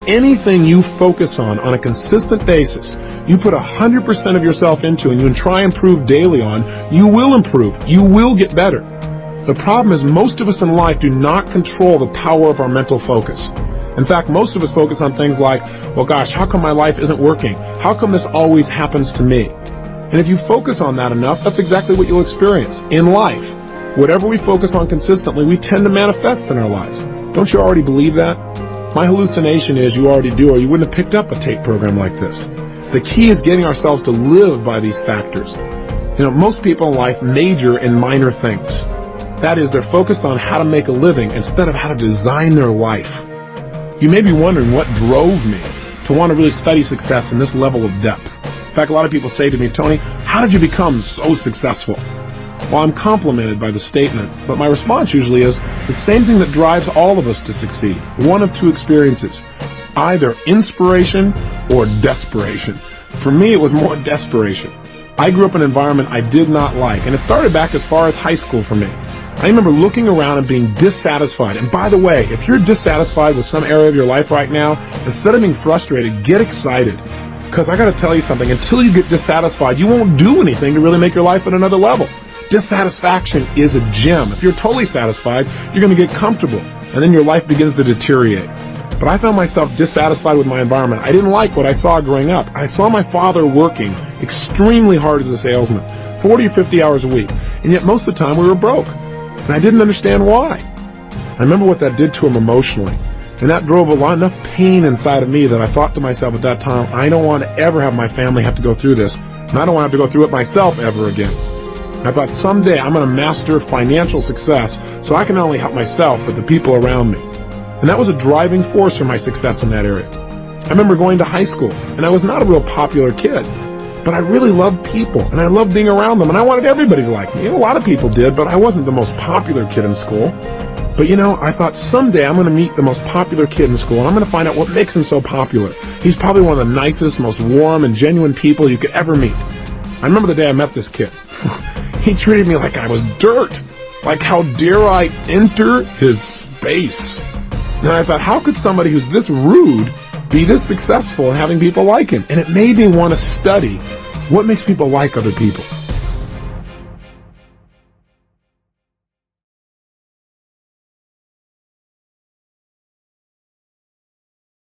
anything you focus on a consistent basis, you put 100% of yourself into and you try and improve daily on, you will improve. You will get better. The problem is most of us in life do not control the power of our mental focus. In fact, most of us focus on things like, well, gosh, how come my life isn't working? How come this always happens to me? And if you focus on that enough, that's exactly what you'll experience in life. Whatever we focus on consistently, we tend to manifest in our lives. Don't you already believe that? My hallucination is you already do, or you wouldn't have picked up a tape program like this. The key is getting ourselves to live by these factors. Most people in life major in minor things. That is, they're focused on how to make a living instead of how to design their life. You may be wondering what drove me to want to really study success in this level of depth. In fact, a lot of people say to me, Tony, how did you become so successful? Well, I'm complimented by the statement, but my response usually is the same thing that drives all of us to succeed. One of two experiences, either inspiration or desperation. For me, it was more desperation. I grew up in an environment I did not like, and it started back as far as high school for me. I remember looking around and being dissatisfied. And by the way, if you're dissatisfied with some area of your life right now, instead of being frustrated, get excited. Because I got to tell you something, until you get dissatisfied, you won't do anything to really make your life at another level. Dissatisfaction is a gem. If you're totally satisfied, you're going to get comfortable, and then your life begins to deteriorate. But I found myself dissatisfied with my environment. I didn't like what I saw growing up. I saw my father working extremely hard as a salesman, 40 or 50 hours a week, and yet most of the time we were broke. And I didn't understand why. I remember what that did to him emotionally. And that drove enough pain inside of me that I thought to myself at that time, I don't want to ever have my family have to go through this. And I don't want to have to go through it myself ever again. I thought someday I'm going to master financial success so I can not only help myself, but the people around me. And that was a driving force for my success in that area. I remember going to high school, and I was not a real popular kid. But I really loved people, and I loved being around them, and I wanted everybody to like me. A lot of people did, but I wasn't the most popular kid in school. But I thought someday I'm going to meet the most popular kid in school, and I'm going to find out what makes him so popular. He's probably one of the nicest, most warm and genuine people you could ever meet. I remember the day I met this kid. He treated me like I was dirt. Like, how dare I enter his space? And I thought, how could somebody who's this rude be this successful and having people like him? And it made me want to study what makes people like other people.